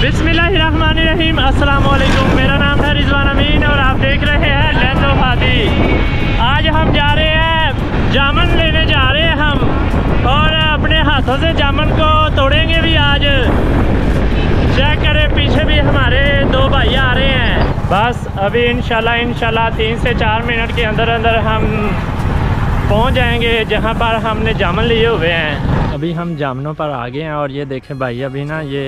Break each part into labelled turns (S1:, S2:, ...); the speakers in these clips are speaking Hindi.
S1: बिस्मिल्लाहिर्रहमानिर्रहीम, अस्सलाम वालेकुम। मेरा नाम है रिजवान अमीन और आप देख रहे हैं लेंस ऑफ हादी। आज हम जा रहे हैं जामुन लेने जा रहे हैं हम, और अपने हाथों से जामुन को तोड़ेंगे भी आज। चेक करें, पीछे भी हमारे दो भाई आ रहे हैं। बस अभी इंशाल्लाह 3 से 4 मिनट के अंदर अंदर हम पहुंच जाएंगे जहां पर हमने जामुन लिए हुए हैं। अभी हम जामुनों पर आ गए हैं और ये देखें भाई अभी ना ये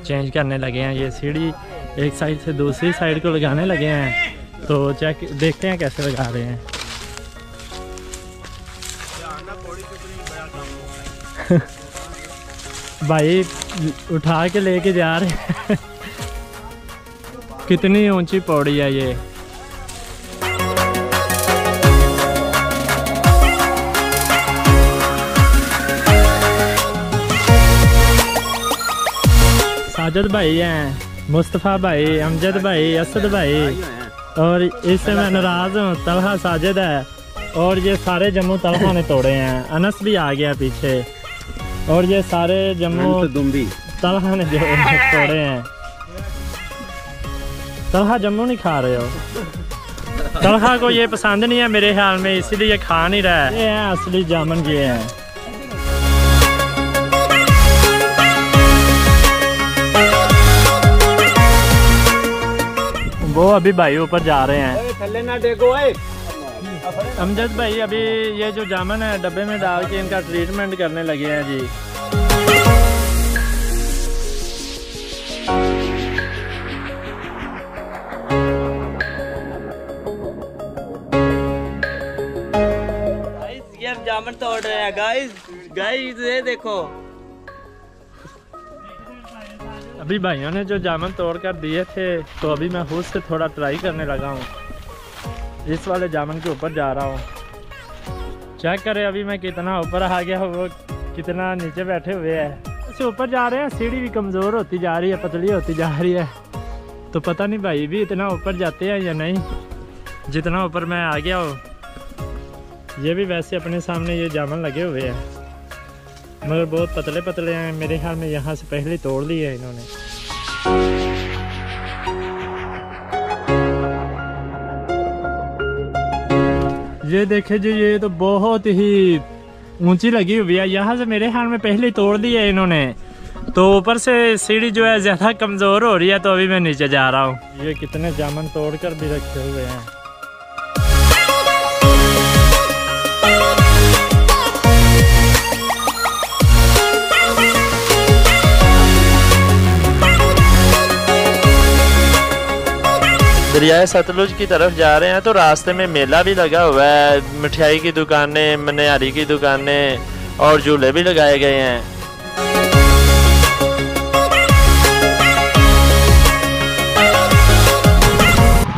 S1: चेंज करने लगे हैं। ये सीढ़ी एक साइड से दूसरी साइड को लगाने लगे हैं, तो चेक देखते हैं कैसे लगा रहे हैं। भाई उठा के लेके जा रहे हैं। कितनी ऊंची पौड़ी है ये। साजिद भाई हैं, मुस्तफ़ा भाई, अमजद भाई, असद भाई, और इससे मैं नाराज़ हूँ। तलहा साजिद है और ये सारे जम्मू तलहा ने तोड़े हैं। अनस भी आ गया पीछे, और ये सारे जम्मू तलहा ने जो तोड़े हैं। तलहा जम्मू नहीं खा रहे हो? तलहा को ये पसंद नहीं है मेरे ख्याल में, इसीलिए खा नहीं रहा है। ये हैं असली जामुन, ये हैं। वो अभी भाई ऊपर जा रहे हैं।
S2: थल्ले ना देखो।
S1: अमजद भाई अभी ये जो जामुन है डब्बे में डाल के इनका ट्रीटमेंट करने लगे हैं जी।
S2: ये हम जामुन तोड़ रहे हैं गाइस ये देखो।
S1: अभी भाइयों ने जो जामुन तोड़ कर दिए थे, तो अभी मैं खुद से थोड़ा ट्राई करने लगा हूँ। इस वाले जामुन के ऊपर जा रहा हूँ। चेक करें अभी मैं कितना ऊपर आ गया, वो कितना नीचे बैठे हुए हैं। इससे ऊपर जा रहे हैं, सीढ़ी भी कमज़ोर होती जा रही है, पतली होती जा रही है। तो पता नहीं भाई भी इतना ऊपर जाते हैं या नहीं, जितना ऊपर मैं आ गया हूँ। ये भी वैसे अपने सामने ये जामुन लगे हुए हैं, मगर बहुत पतले पतले हैं। मेरे ख्याल में यहाँ से पहले तोड़ लिए हैं इन्होंने। ये देखे जी, ये तो बहुत ही ऊंची लगी हुई है। यहाँ से मेरे ख्याल में पहले तोड़ ली है इन्होंने, तो ऊपर से सीढ़ी जो है ज़्यादा कमज़ोर हो रही है, तो अभी मैं नीचे जा रहा हूँ। ये कितने जामुन तोड़ कर भी रखे हुए हैं। दरियाए सतलुज की तरफ जा रहे हैं, तो रास्ते में मेला भी लगा हुआ है। मिठाई की दुकानें, मनिहारी की दुकानें और झूले भी लगाए गए हैं।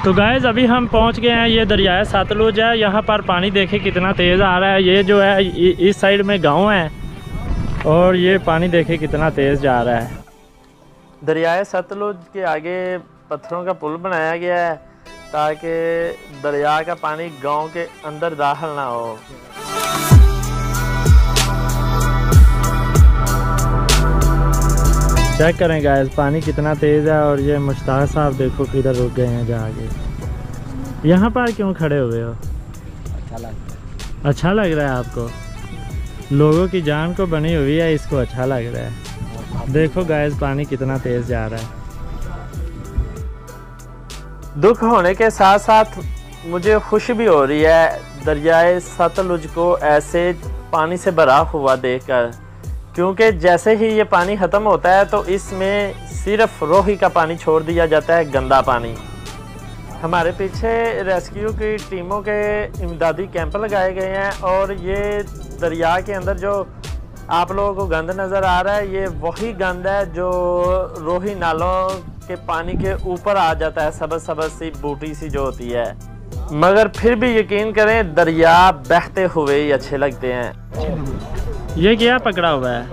S1: तो गाइस अभी हम पहुंच गए हैं। ये दरियाए सतलुज है। यहाँ पर पानी देखे कितना तेज़ आ रहा है। ये जो है इस साइड में गांव है, और ये पानी देखे कितना तेज़ जा रहा है। दरियाए सतलुज के आगे पत्थरों का पुल बनाया गया है, ताकि दरिया का पानी गांव के अंदर दाखिल ना हो। चेक करें गाइस पानी कितना तेज़ है। और ये मुश्ताक साहब देखो किधर रुक गए हैं जाके। यहाँ पर क्यों खड़े हुए हो? अच्छा लग रहा है आपको? लोगों की जान को बनी हुई है, इसको अच्छा लग रहा है। देखो गाइस पानी कितना तेज़ जा रहा है। दुख होने के साथ साथ मुझे खुशी भी हो रही है दरियाए सतलुज को ऐसे पानी से भरा हुआ देखकर, क्योंकि जैसे ही ये पानी ख़त्म होता है तो इसमें सिर्फ रोही का पानी छोड़ दिया जाता है, गंदा पानी। हमारे पीछे रेस्क्यू की टीमों के इमदादी कैंप लगाए गए हैं, और ये दरिया के अंदर जो आप लोगों को गंद नज़र आ रहा है, ये वही गंद है जो रोही नालों के पानी के ऊपर आ जाता है, सबज सबज सी बूटी सी जो होती है। मगर फिर भी यकीन करें दरिया बहते हुए ही अच्छे लगते हैं। ये क्या पकड़ा हुआ है?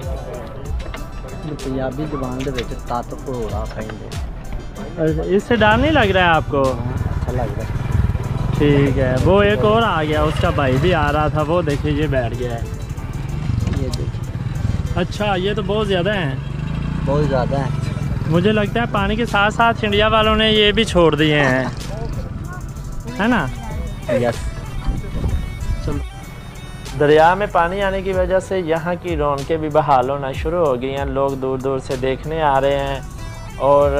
S2: पंजाबी जुबान दे विच तातफ हो रहा है।
S1: इससे डर नहीं लग रहा है आपको?
S2: अच्छा लग रहा है।
S1: ठीक है। वो एक और आ गया, उसका भाई भी आ रहा था, वो देखिए ये बैठ गया है।
S2: ये देखिए।
S1: अच्छा ये तो बहुत ज़्यादा हैं।
S2: बहुत ज़्यादा है।
S1: मुझे लगता है पानी के साथ साथ इंडिया वालों ने ये भी छोड़ दिए हैं, है ना?
S2: यस।
S1: दरिया में पानी आने की वजह से यहाँ की रौनकें भी बहाल होना शुरू हो गई हैं। लोग दूर दूर से देखने आ रहे हैं और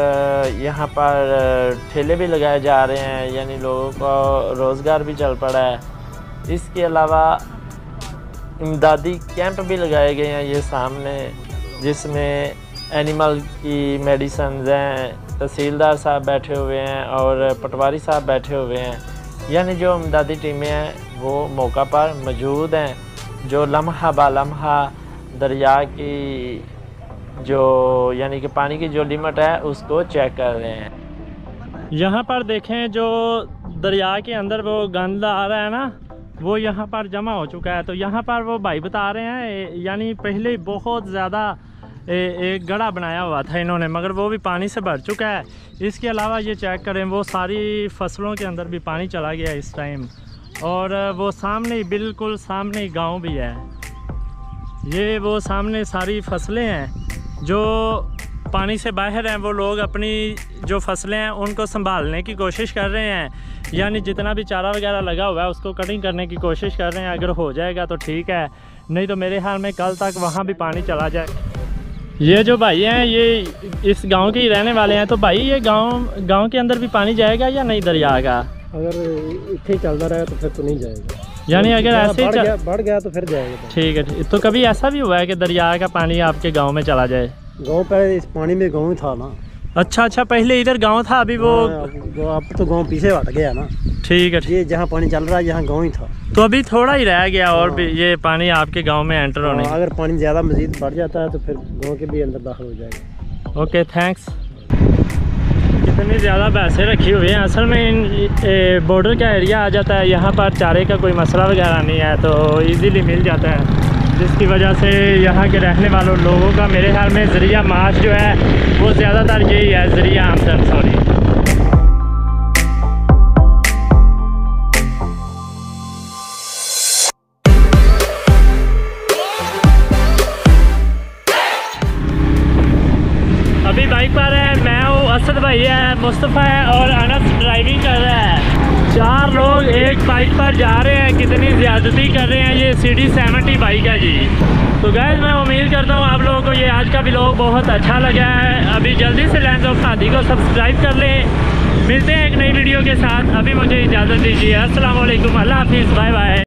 S1: यहाँ पर ठेले भी लगाए जा रहे हैं, यानी लोगों को रोज़गार भी चल पड़ा है। इसके अलावा इमदादी कैंप भी लगाए गए हैं ये सामने, जिसमें एनिमल की मेडिसिन हैं। तहसीलदार साहब बैठे हुए हैं और पटवारी साहब बैठे हुए हैं, यानी जो इमदादी टीमें हैं वो मौका पर मौजूद हैं, जो लम्हा बा लम्हा दरिया की जो यानी कि पानी की जो लिमिट है उसको चेक कर रहे हैं। यहाँ पर देखें जो दरिया के अंदर वो गंद आ रहा है ना, वो यहाँ पर जमा हो चुका है। तो यहाँ पर वो भाई बता रहे हैं, यानी पहले बहुत ज़्यादा एक गड़ा बनाया हुआ था इन्होंने, मगर वो भी पानी से भर चुका है। इसके अलावा ये चेक करें, वो सारी फसलों के अंदर भी पानी चला गया इस टाइम, और वो सामने बिल्कुल सामने गांव भी है। ये वो सामने सारी फसलें हैं जो पानी से बाहर हैं। वो लोग अपनी जो फसलें हैं उनको संभालने की कोशिश कर रहे हैं, यानी जितना भी चारा वगैरह लगा हुआ है उसको कटिंग करने की कोशिश कर रहे हैं। अगर हो जाएगा तो ठीक है, नहीं तो मेरे ख्याल में कल तक वहाँ भी पानी चला जाए। ये जो भाई हैं ये इस गांव के ही रहने वाले हैं। तो भाई ये गांव के अंदर भी पानी जाएगा या नहीं दरिया का?
S2: अगर इतने ही चलता रहा तो फिर तो नहीं जाएगा,
S1: यानी अगर ऐसे
S2: बढ़ गया तो फिर जाएगा।
S1: ठीक है। तो कभी ऐसा भी हुआ है कि दरिया का पानी आपके गांव में चला जाए?
S2: गांव पे इस पानी में गांव था ना।
S1: अच्छा, पहले इधर गांव था, अभी वो
S2: अब तो गांव पीछे हट गया ना।
S1: ठीक है।
S2: ये जहाँ पानी चल रहा है यहाँ गांव ही था,
S1: तो अभी थोड़ा ही रह गया और भी ये पानी आपके गांव में एंटर होने।
S2: अगर पानी ज़्यादा मज़ीद बढ़ जाता है तो फिर गांव के भी अंदर दाखिल हो जाएगा।
S1: Okay, thanks. कितनी ज़्यादा भैंसें रखी हुई हैं। असल में इन बॉर्डर का एरिया आ जाता है, यहाँ पर चारे का कोई मसला वगैरह नहीं है, तो इजीली मिल जाता है, जिसकी वजह से यहाँ के रहने वालों लोगों का मेरे ख्याल में ज़रिया माश जो है वो ज़्यादातर यही है, ज़रिया आमदन। सॉरी। अभी बाइक पर है, मैं हूँ, असद भाई है, मुस्तफ़ा है और अनस ड्राइविंग कर रहा है। 4 लोग एक बाइक पर जा रहे हैं। कितनी ज़्यादती कर रहे हैं। ये CD70 बाइक है जी। तो गाइस मैं उम्मीद करता हूँ आप लोगों को ये आज का व्लॉग बहुत अच्छा लगा है। अभी जल्दी से लैंड्स ऑफ हादी को सब्सक्राइब कर लें। मिलते हैं एक नई वीडियो के साथ। अभी मुझे इजाज़त दीजिए। अस्सलाम वालेकुम, अल्लाह हाफिज़, बाय बाय।